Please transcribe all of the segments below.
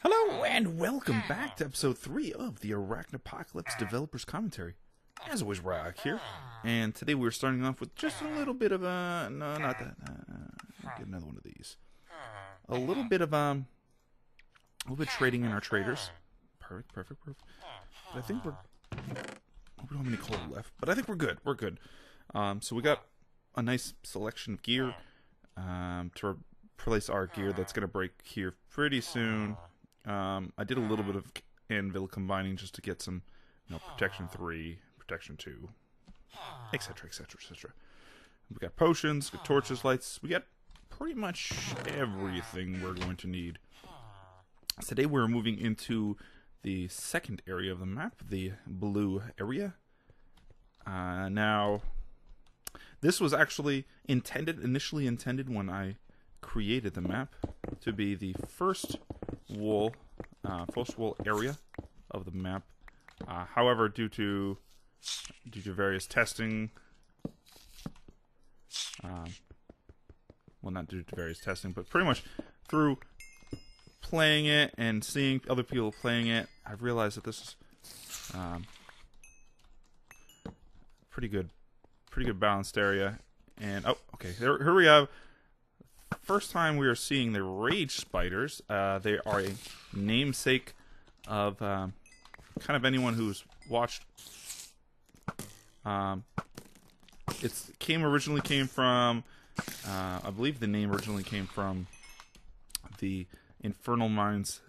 Hello and welcome back to episode 3 of the Arachnapocalypse Developers Commentary. As always, Rock here, and today we're starting off with just a little bit of a... no, not that. Get another one of these. A little bit of trading in our traders. Perfect. But I think we don't have any coal left, but I think we're good. So we got a nice selection of gear to replace our gear that's going to break here pretty soon. I did a little bit of anvil combining just to get some, protection 3, protection 2, etc. We got potions, we got torches, lights. We got pretty much everything we're going to need. Today we're moving into the second area of the map, the blue area. Now, this was actually initially intended when I created the map to be the first wall area of the map. However, due to various testing, well, not due to various testing, but pretty much through playing it and seeing other people playing it, I've realized that this is pretty good balanced area. And okay, here we have. First time we are seeing the rage spiders. They are a namesake of kind of anyone who's watched. Originally came from. I believe the name originally came from the Infernal Mines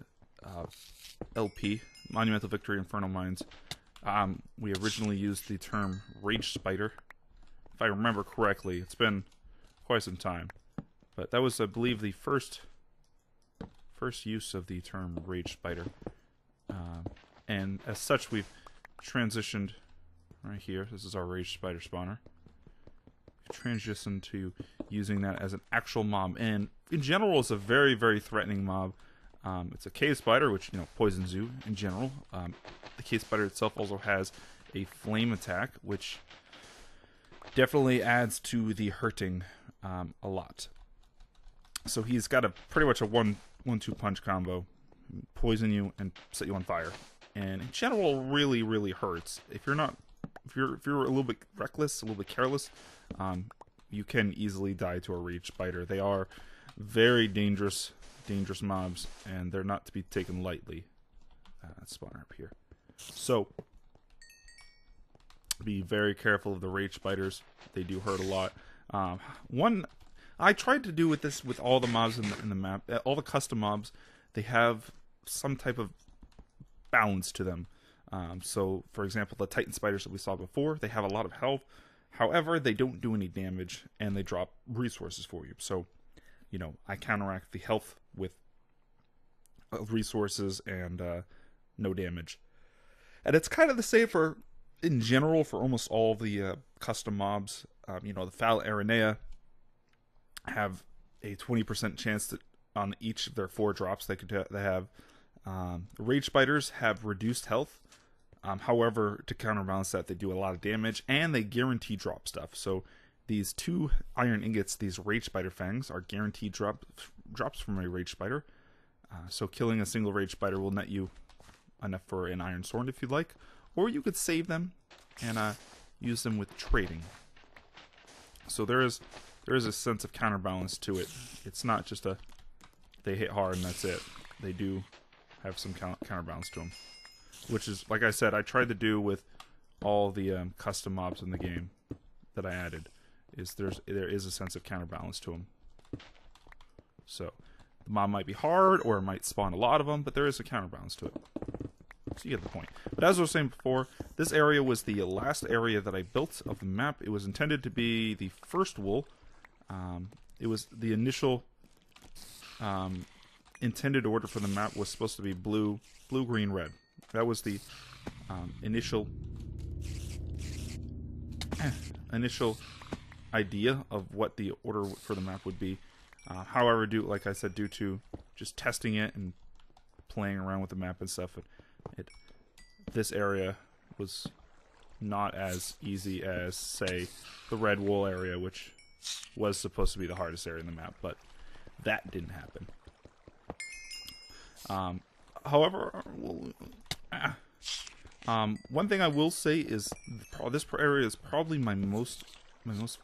LP, Monumental Victory Infernal Mines. We originally used the term rage spider, if I remember correctly. It's been quite some time. But that was, I believe, the first use of the term rage spider. And as such, we've transitioned right here. This is our rage spider spawner. We've transitioned to using that as an actual mob. And in general, it's a very, very threatening mob. It's a cave spider, which, poisons you in general. The cave spider itself also has a flame attack, which definitely adds to the hurting a lot. So he's got pretty much a 1-2 punch combo, poison you and set you on fire, and in general, really, really hurts. If you're a little bit reckless, a little bit careless, you can easily die to a rage spider. They are very dangerous mobs, and they're not to be taken lightly. Spawner up here, so be very careful of the rage spiders. They do hurt a lot. I tried to do with all the mobs in the map, all the custom mobs, they have some type of balance to them. So, for example, the Titan spiders that we saw before, they have a lot of health. However, they don't do any damage, and they drop resources for you. So, I counteract the health with resources and no damage. And it's kind of the same in general for almost all of the custom mobs. The Foul Aranea have a 20% chance on each of their 4 drops they have. Rage spiders have reduced health. However, to counterbalance that, they do a lot of damage and they guarantee drop stuff. So these 2 iron ingots, these rage spider fangs, are guaranteed drops from a rage spider. So killing a single rage spider will net you enough for an iron sword if you'd like, or you could save them and use them with trading. So there is a sense of counterbalance to it. It's not just they hit hard and that's it. They do have some counterbalance to them, which is, like I said, I tried to do with all the custom mobs in the game that I added. There is a sense of counterbalance to them. So the mob might be hard, or it might spawn a lot of them, but there is a counterbalance to it. So you get the point. But as I was saying before, this area was the last area that I built of the map. It was intended to be the first wool. It was the initial intended order for the map was supposed to be blue, green, red. That was the initial idea of what the order for the map would be. However, like I said, due to just testing it and playing around with the map and stuff, this area was not as easy as, say, the red wool area, which was supposed to be the hardest area in the map, but that didn't happen. However, one thing I will say is this area is probably my most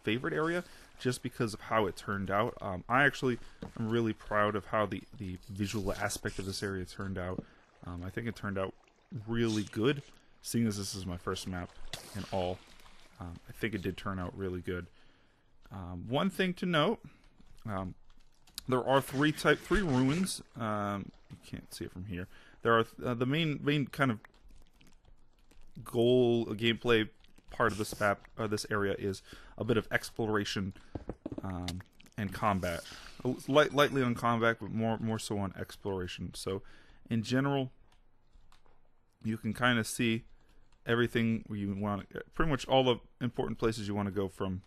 favorite area, just because of how it turned out. I actually am really proud of how the visual aspect of this area turned out. I think it turned out really good, seeing as this is my first map in all. I think it did turn out really good. One thing to note, there are three ruins. You can't see it from here. There are the main kind of goal, gameplay part of this map, this area, is a bit of exploration and combat. Lightly on combat, but more so on exploration. So, in general, you can kind of see everything you want. Pretty much all the important places you want to go from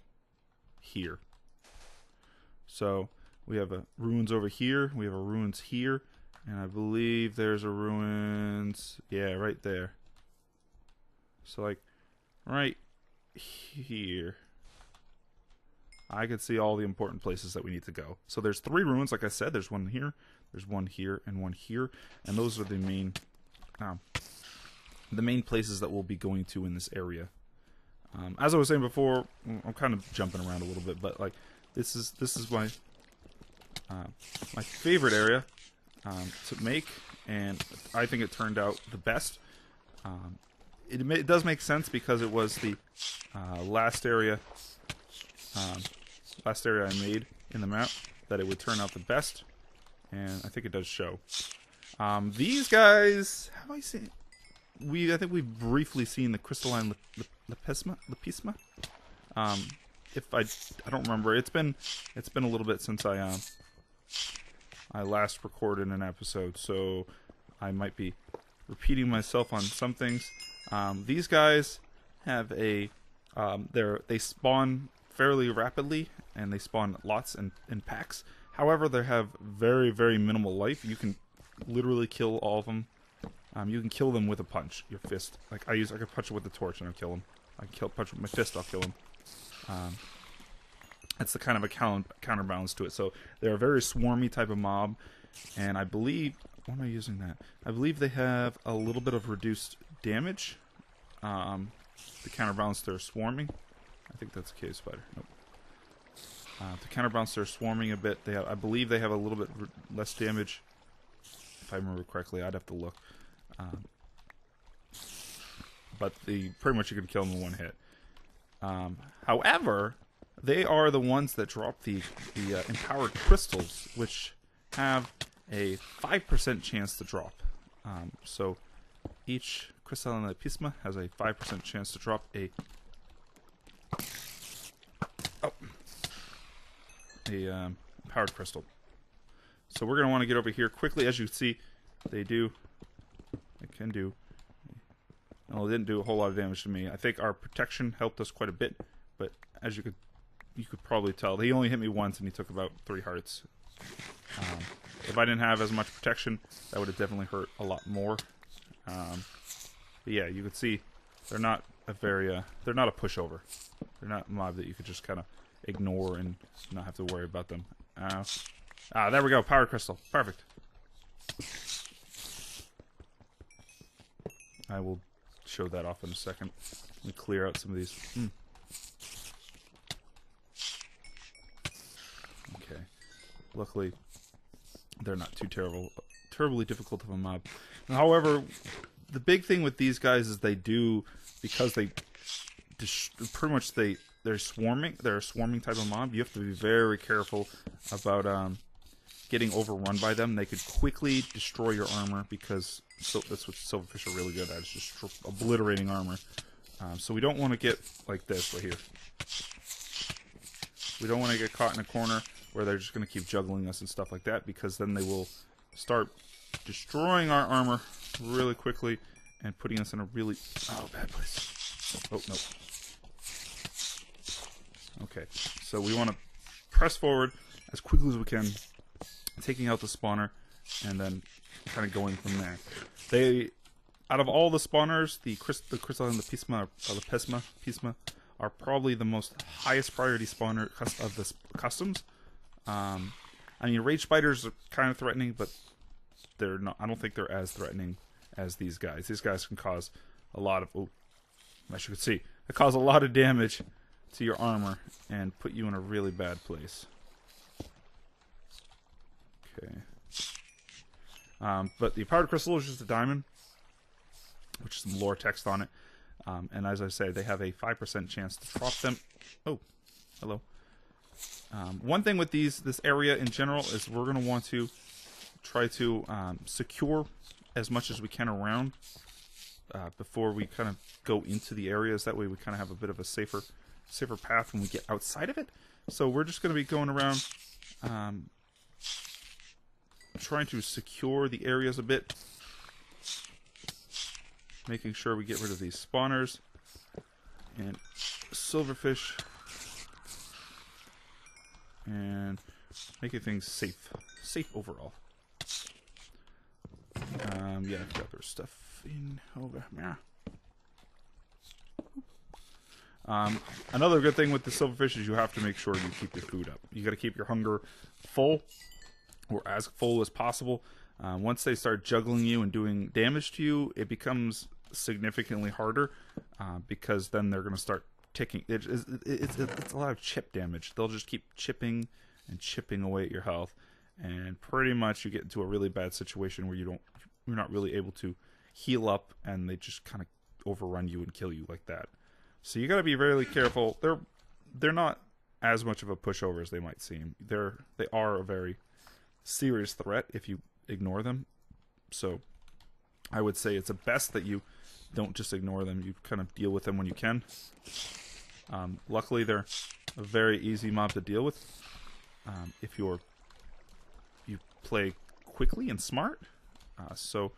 here. So we have ruins over here. We have a ruins here, and I believe there's a ruins. Yeah, right there. So like right here, I can see all the important places that we need to go. So there's 3 ruins, like I said. There's one here, there's one here, and one here, and those are the main places that we'll be going to in this area. As I was saying before, I'm kind of jumping around a little bit, but like this is my my favorite area to make, and I think it turned out the best. It does make sense because it was the last area I made in the map that it would turn out the best, and I think it does show. These guys, have I seen? I think we've briefly seen the Crystalline Lepisma. If I don't remember, it's been a little bit since I last recorded an episode, so I might be repeating myself on some things. These guys have they spawn fairly rapidly, and they spawn lots in packs. However, they have very, very minimal life. You can literally kill all of them. You can kill them with a punch, your fist. Like I can punch it with a torch and I'll kill them. I can punch with my fist, I'll kill them. That's the kind of a counterbalance to it. So they're a very swarmy type of mob, and I believe, why am I using that? I believe they have a little bit of reduced damage to counterbalance their swarming. I think that's a cave spider. Nope. To counterbalance their swarming a bit, I believe they have a little bit less damage. If I remember correctly, I'd have to look. But pretty much you can kill them in one hit. However, they are the ones that drop the empowered crystals, which have a 5% chance to drop. So each Crystalline Lepisma has a 5% chance to drop a empowered crystal. So we're going to want to get over here quickly. As you see, they can do. Well, it didn't do a whole lot of damage to me. I think our protection helped us quite a bit, but as you could probably tell, he only hit me once and he took about 3 hearts. If I didn't have as much protection, that would have definitely hurt a lot more. But yeah, you could see they're not they're not a pushover. They're not a mob that you could just kind of ignore and not have to worry about them. There we go, power crystal, perfect. I will show that off in a second. Let me clear out some of these. Okay. Luckily, they're not too terribly difficult of a mob. However, the big thing with these guys is because they're swarming. They're a swarming type of mob. You have to be very careful about getting overrun by them. They could quickly destroy your armor because that's what Silverfish are really good at, is just obliterating armor. So we don't want to get like this right here. We don't want to get caught in a corner where they're just going to keep juggling us and stuff like that, because then they will start destroying our armor really quickly and putting us in a really bad place. Oh, no. Okay, so we want to press forward as quickly as we can, taking out the spawner, and then kind of going from there. Out of all the spawners, the Crystalline Lepisma are probably the most highest priority spawner of the customs. I mean, rage spiders are kind of threatening, but they're not. I don't think they're as threatening as these guys. These guys can cause a lot of. Oh, as you can see, they cause a lot of damage to your armor and put you in a really bad place. Okay. But the powdered crystal is just a diamond, which is some lore text on it. And as I say, they have a 5% chance to drop them. Oh, hello. One thing with this area in general is we're going to want to try to secure as much as we can around before we kind of go into the areas. That way we kind of have a bit of a safer path when we get outside of it. So we're just going to be going around trying to secure the areas a bit. Making sure we get rid of these spawners and silverfish. And making things safe overall. Yeah, I've got their stuff in over here. Another good thing with the silverfish is you have to make sure you keep your food up. You got to keep your hunger full, or as full as possible. Once they start juggling you and doing damage to you, it becomes significantly harder because then they're going to start ticking. It's a lot of chip damage. They'll just keep chipping and chipping away at your health, and pretty much you get into a really bad situation where you're not really able to heal up, and they just kind of overrun you and kill you like that. So you got to be really careful. They're not as much of a pushover as they might seem. They are a very serious threat if you ignore them. So I would say it's best that you don't just ignore them. You kind of deal with them when you can. Luckily, they're a very easy mob to deal with if you play quickly and smart. So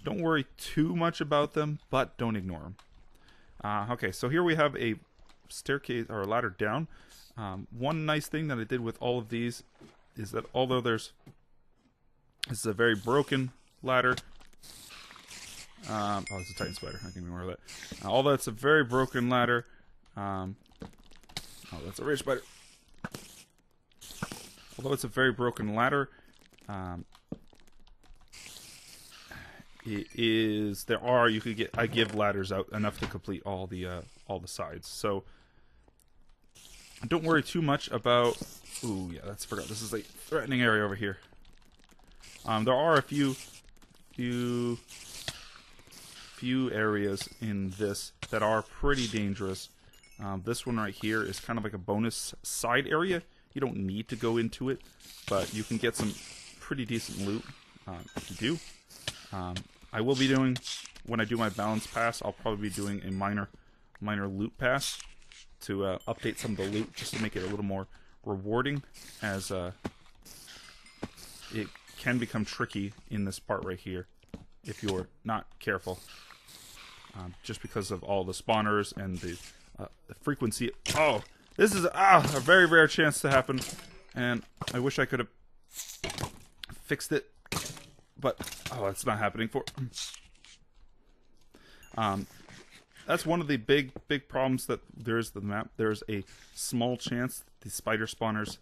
don't worry too much about them, but don't ignore them. Okay, so here we have a staircase or a ladder down. One nice thing that I did with all of these is that although this is a very broken ladder. Oh, it's a Titan spider. I can ignore that. Although it's a very broken ladder. Oh, that's a rage spider. Although it's a very broken ladder, I give ladders out enough to complete all the sides. So don't worry too much about. Ooh, yeah, that's forgot. This is a threatening area over here. There are a few areas in this that are pretty dangerous. This one right here is kind of like a bonus side area. You don't need to go into it, but you can get some pretty decent loot if you do. I will be doing, when I do my balance pass, I'll probably be doing a minor loot pass to update some of the loot, just to make it a little more rewarding, as it can become tricky in this part right here if you're not careful, just because of all the spawners and the frequency. Oh, this is a very rare chance to happen, and I wish I could have fixed it, but it's not happening for. That's one of the big problems that there is with the map. There's a small chance the spider spawners,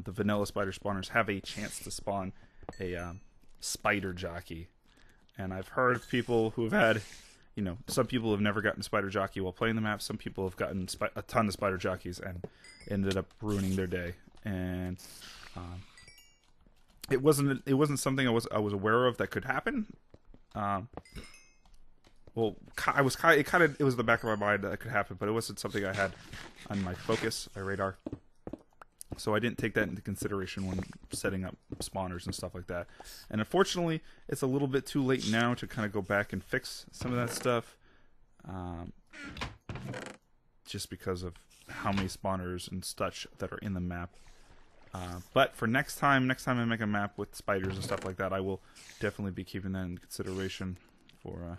the vanilla spider spawners, have a chance to spawn a spider jockey. And I've heard of people who have had, some people have never gotten spider jockey while playing the map. Some people have gotten a ton of spider jockeys and ended up ruining their day. And it wasn't something I was aware of that could happen. Well, it was in the back of my mind that it could happen, but it wasn't something I had on my focus, my radar. So I didn't take that into consideration when setting up spawners and stuff like that. And unfortunately, it's a little bit too late now to kind of go back and fix some of that stuff. Just because of how many spawners and such that are in the map. But for next time I make a map with spiders and stuff like that, I will definitely be keeping that in consideration for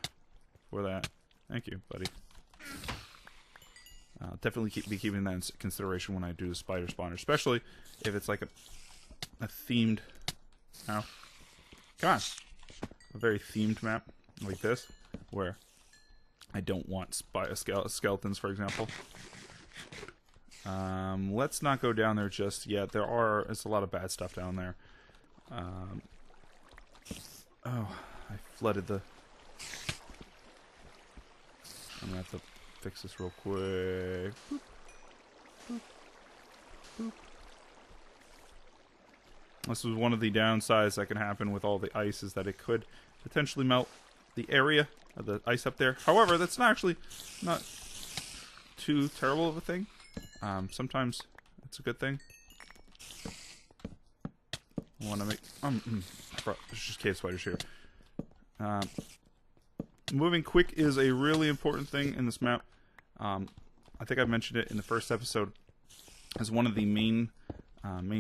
that. Thank you, buddy. Definitely be keeping that in consideration when I do the spider spawner, especially if it's like a themed. Come on, a very themed map like this, where I don't want skeletons, for example. Let's not go down there just yet. There's a lot of bad stuff down there. Oh, I flooded the... I'm gonna have to fix this real quick. Boop. Boop. Boop. This was one of the downsides that can happen with all the ice, is that it could potentially melt the area of the ice up there. However, that's not actually not too terrible of a thing. Sometimes it's a good thing. I want to make... there's just cave spiders here. Moving quick is a really important thing in this map. I think I mentioned it in the first episode as one of the main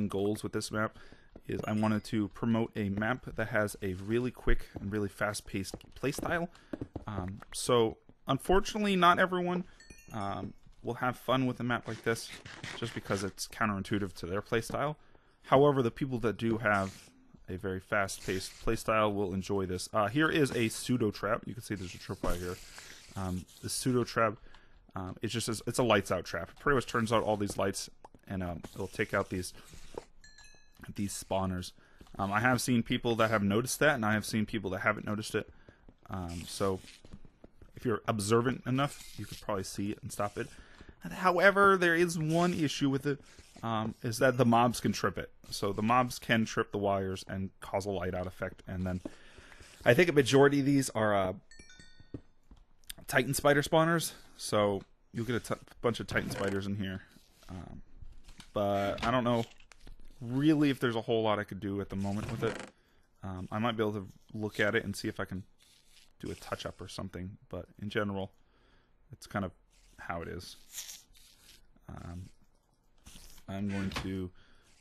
goals with this map. Is I wanted to promote a map that has a really quick and really fast-paced playstyle. So, unfortunately, not everyone will have fun with a map like this, just because it's counterintuitive to their playstyle. However, the people that do have a very fast-paced playstyle will enjoy this. Here is a pseudo trap. You can see there's a tripwire here. The pseudo trap, it's a lights-out trap. It pretty much turns out all these lights, and it'll take out these spawners. I have seen people that have noticed that, and I have seen people that haven't noticed it. So if you're observant enough, you could probably see it and stop it. However, there is one issue with it, is that the mobs can trip it. So the mobs can trip the wires and cause a light out effect. And then I think a majority of these are Titan spider spawners. So you'll get a bunch of Titan spiders in here. But I don't know really if there's a whole lot I could do at the moment with it. I might be able to look at it and see if I can do a touch-up or something. But in general, it's kind of how it is. I'm going to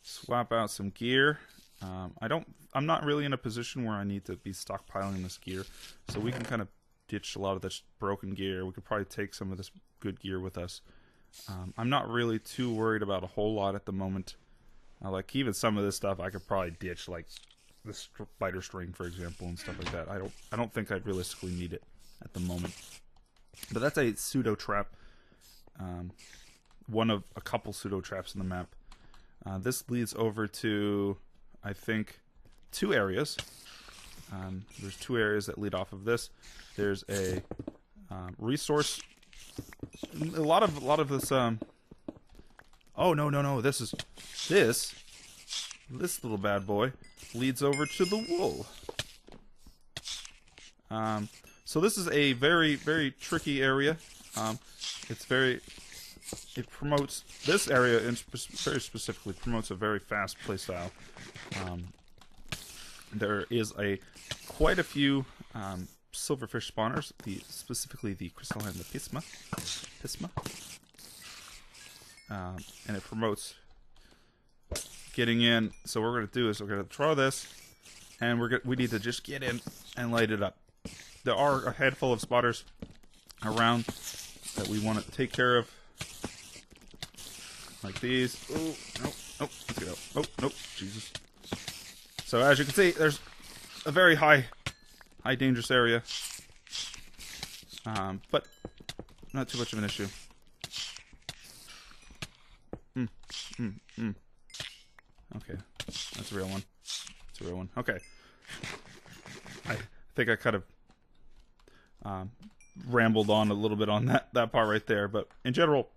swap out some gear. I'm not really in a position where I need to be stockpiling this gear, so we can kind of ditch a lot of this broken gear. We could probably take some of this good gear with us. I'm not really too worried about a whole lot at the moment. Like even some of this stuff I could probably ditch, like the spider string, for example, and stuff like that. I don't think I'd realistically need it at the moment. But that's a pseudo trap. One of a couple pseudo traps in the map. This leads over to, I think, 2 areas. There's 2 areas that lead off of this. There's a resource. A lot of this. Oh no! This little bad boy leads over to the wool. So this is a very, very tricky area. It promotes, this area very specifically promotes a very fast playstyle. There is quite a few silverfish spawners, specifically the Crystalline and the Pisma. And it promotes getting in. So what we're going to do is we're going to throw this, and we need to just get in and light it up. There are a handful of spotters around that we want to take care of, like these. Oh, nope, let's get out. Oh, nope, Jesus. So as you can see, there's a very high dangerous area, but not too much of an issue. Okay, that's a real one. It's a real one. Okay. I think I kind of rambled on a little bit on that part right there, but in general,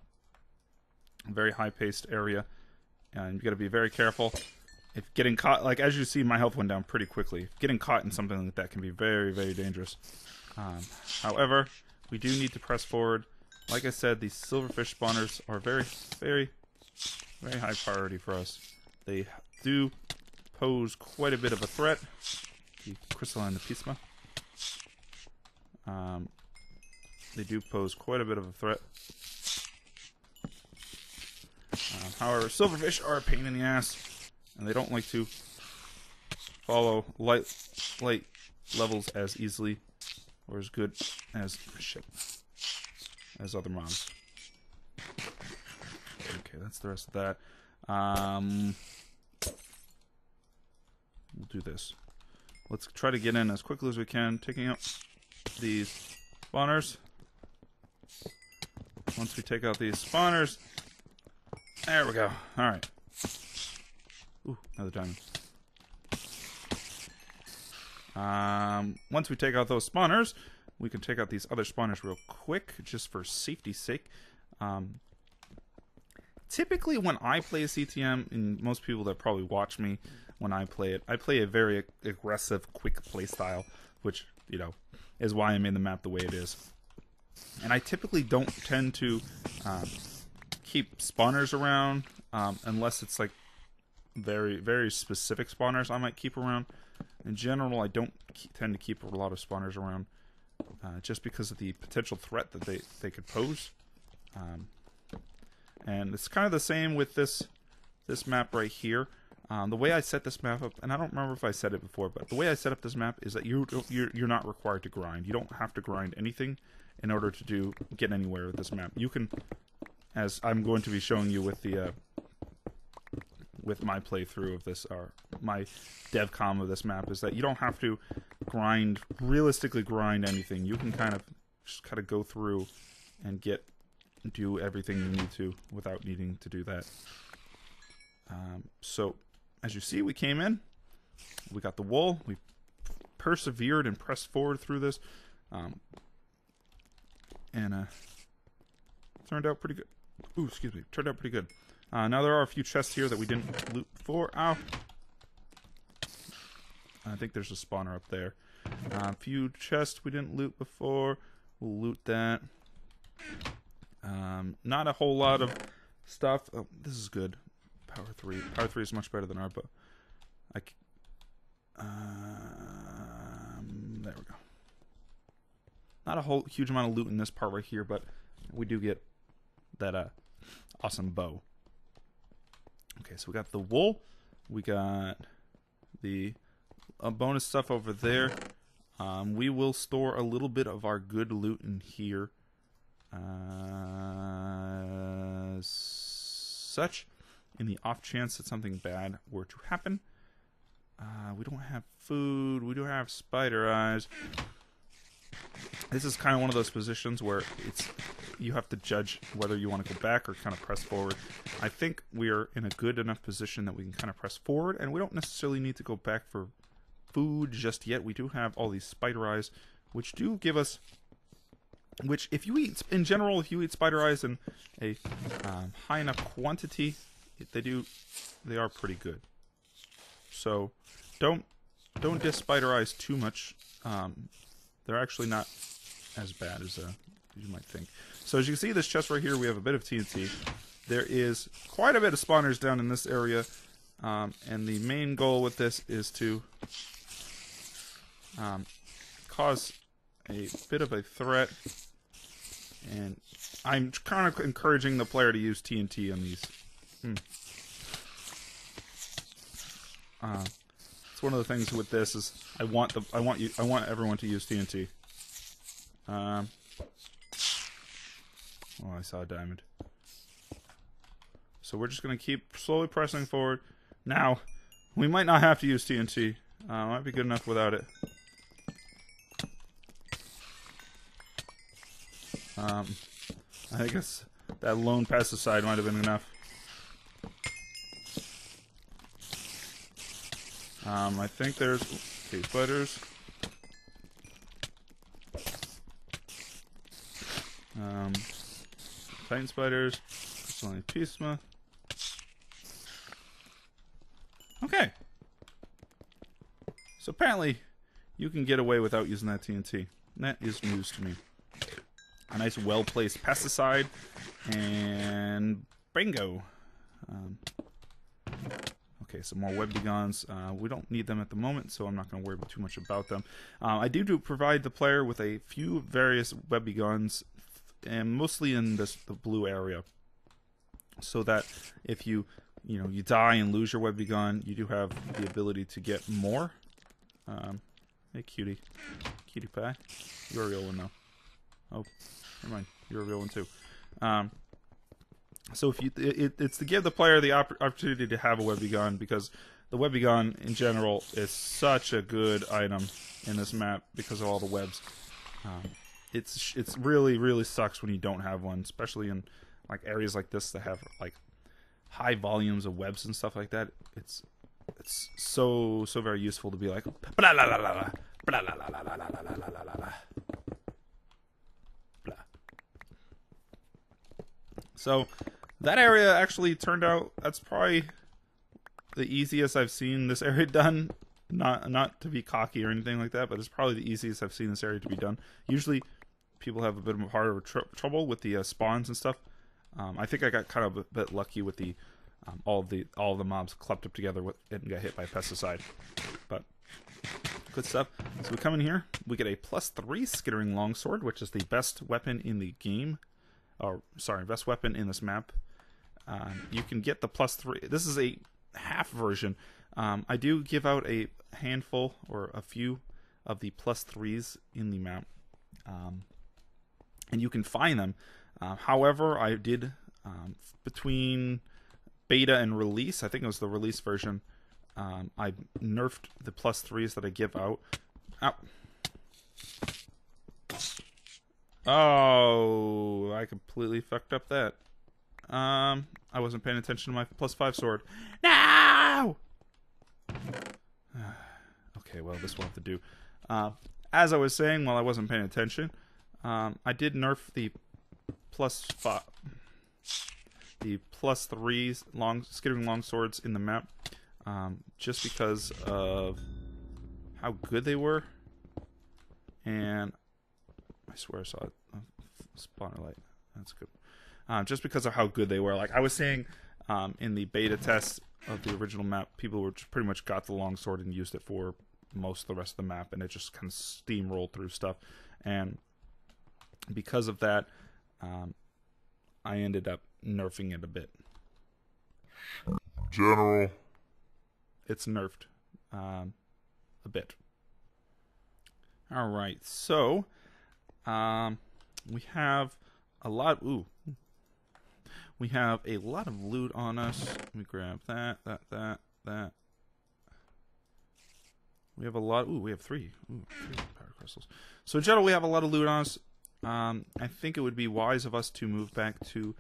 a very high-paced area, and you got to be very careful. If getting caught, like as you see, my health went down pretty quickly. Getting caught in something like that can be very, very dangerous. However, we do need to press forward. Like I said, these silverfish spawners are very, very, very high priority for us. They do pose quite a bit of a threat. The Crystalline and the Pisma. They do pose quite a bit of a threat. However, silverfish are a pain in the ass, and they don't like to follow light levels as easily or as good as other mobs. Okay, that's the rest of that. We'll do this. Let's try to get in as quickly as we can, taking out these spawners. Once we take out these spawners, there we go. Alright. Ooh, another diamond. Once we take out those spawners, we can take out these other spawners real quick, just for safety's sake. Typically, when I play a CTM, and most people that probably watch me when I play it, I play a very aggressive, quick play style, which, you know, is why I made the map the way it is. And I typically don't tend to keep spawners around, unless it's like very, very specific spawners I might keep around. In general, I don't tend to keep a lot of spawners around, just because of the potential threat that they could pose. And it's kind of the same with this map right here. The way I set this map up, and I don't remember if I said it before, but the way I set up this map is that you're not required to grind. You don't have to grind anything in order to get anywhere with this map. You can, as I'm going to be showing you with the with my playthrough of this, or my dev com of this map, is that you don't have to realistically grind anything. You can just kind of go through and do everything you need to without needing to do that. So, as you see, we came in, we got the wool, we persevered and pressed forward through this, and turned out pretty good. Ooh, excuse me, turned out pretty good. Now there are a few chests here that we didn't loot before. Ow! I think there's a spawner up there. A few chests we didn't loot before. We'll loot that. Not a whole lot of stuff. Oh, this is good. Power 3. Power 3 is much better than our bow. There we go. Not a whole huge amount of loot in this part right here, but we do get that awesome bow. Okay, so we got the wool. We got the bonus stuff over there. We will store a little bit of our good loot in here. Such, in the off chance that something bad were to happen. We don't have food. We do have spider eyes. This is kind of one of those positions where you have to judge whether you want to go back or kind of press forward. I think we are in a good enough position that we can kind of press forward, and we don't necessarily need to go back for food just yet. We do have all these spider eyes, which do give us... Which, if you eat, in general, if you eat spider eyes in a high enough quantity, they are pretty good. So, don't diss spider eyes too much. They're actually not as bad as you might think. So as you can see, this chest right here, we have a bit of TNT. There is quite a bit of spawners down in this area, and the main goal with this is to cause a bit of a threat. And I'm kind of encouraging the player to use TNT on these. It's one of the things with this is I want everyone to use TNT. Oh, I saw a diamond. So we're just gonna keep slowly pressing forward. Now, we might not have to use TNT. Might be good enough without it. I guess that lone pesticide might have been enough. I think there's spiders. Titan spiders. Crystalline pisma. Okay. So apparently, you can get away without using that TNT. That is news to me. A nice well-placed pesticide, and bingo. Okay, some more web begons. We don't need them at the moment, so I'm not going to worry too much about them. I do provide the player with a few various web begons, and mostly in the blue area, so that if you die and lose your web begon, you do have the ability to get more. Hey, cutie pie, you're a real one though. Oh, never mind, you're a real one too. So if it's to give the player the opportunity to have a web begon, because the web begon in general is such a good item in this map because of all the webs. It's really sucks when you don't have one, especially in like areas like this that have like high volumes of webs and stuff like that. It's it's so very useful to be like blah, blah, blah, blah, blah, blah, blah, blah, blah, blah, blah, blah, blah, blah. So that area actually turned out, that's probably the easiest I've seen this area done. Not to be cocky or anything like that, but it's probably the easiest I've seen this area to be done. Usually people have a bit of harder trouble with the spawns and stuff. I think I got kind of a bit lucky with the all the mobs clumped up together and got hit by pesticide. But good stuff. So we come in here, we get a +3 skittering longsword, which is the best weapon in the game. Or sorry, best weapon in this map. You can get the +3. This is a half version. I do give out a handful or a few of the +3s in the map, and you can find them. However, I did between beta and release, I think it was the release version, I nerfed the +3s that I give out. Ow. Oh, I completely fucked up that. I wasn't paying attention to my +5 sword. No! Okay, well, this will have to do. As I was saying while I wasn't paying attention, I did nerf the +5, the +3s skittering longswords in the map, just because of how good they were. And I swear I saw a spawner light. That's good. Just because of how good they were. Like I was saying, in the beta test of the original map, people were just pretty much got the longsword and used it for most of the rest of the map, and it just kind of steamrolled through stuff. And because of that, I ended up nerfing it a bit. General, it's nerfed a bit. All right, so we have a lot. Ooh. We have a lot of loot on us. Let me grab that. We have a lot. Ooh, we have 3. Ooh, 3 power crystals. So in general, we have a lot of loot on us. I think it would be wise of us to move back to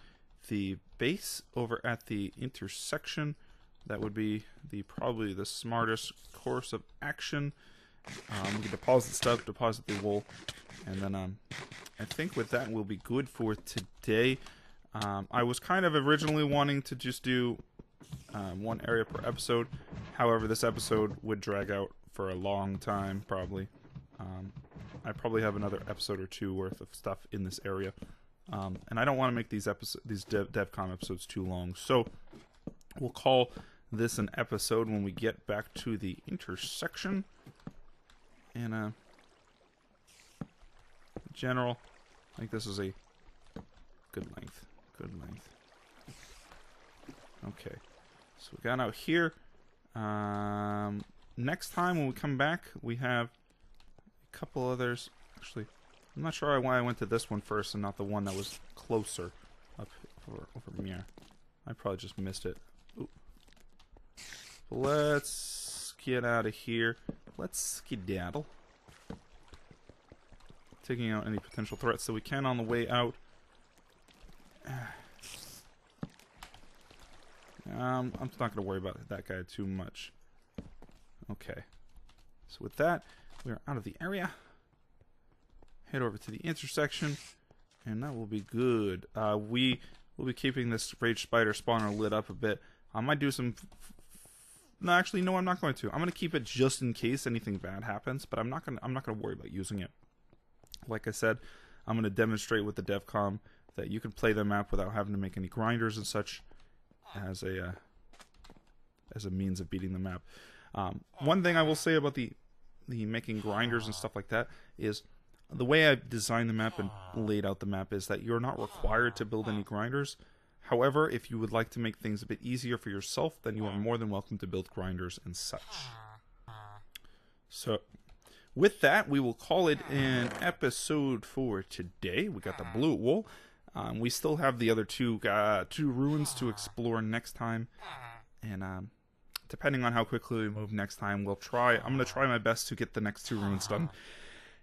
the base over at the intersection. That would be probably the smartest course of action. We can deposit stuff, deposit the wool, and then I think with that we'll be good for today. I was kind of originally wanting to just do one area per episode. However, this episode would drag out for a long time, probably. I probably have another episode or 2 worth of stuff in this area. And I don't want to make these Dev Com episodes too long. So we'll call this an episode when we get back to the intersection. And in general, I think this is a good length. Okay, so we got out here. Next time when we come back, we have a couple others. Actually, I'm not sure why I went to this one first and not the one that was closer up over here. I probably just missed it. Ooh. Let's get out of here. Let's skedaddle. Taking out any potential threats that we can on the way out. I'm not going to worry about that guy too much. Okay. So with that, we are out of the area. Head over to the intersection, and that will be good. We will be keeping this rage spider spawner lit up a bit. I might do some... No, actually, no, I'm not going to. I'm going to keep it just in case anything bad happens, but I'm not going to worry about using it. Like I said, I'm going to demonstrate with the Dev Com that you can play the map without having to make any grinders and such as a means of beating the map. One thing I will say about the making grinders and stuff like that is the way I've designed the map and laid out the map is that you're not required to build any grinders. However, if you would like to make things a bit easier for yourself, then you are more than welcome to build grinders and such. So with that, we will call it an episode for today. We got the blue wool. We still have the other two ruins to explore next time, and depending on how quickly we move next time, we'll try. I'm gonna try my best to get the next 2 ruins done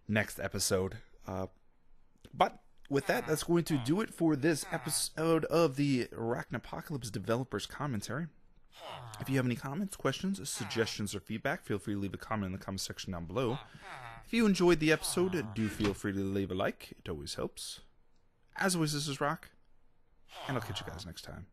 next episode. But with that, that's going to do it for this episode of the Arachnapocalypse Developers Commentary. If you have any comments, questions, suggestions, or feedback, feel free to leave a comment in the comment section down below. If you enjoyed the episode, do feel free to leave a like. It always helps. As always, this is Rock, and I'll catch you guys next time.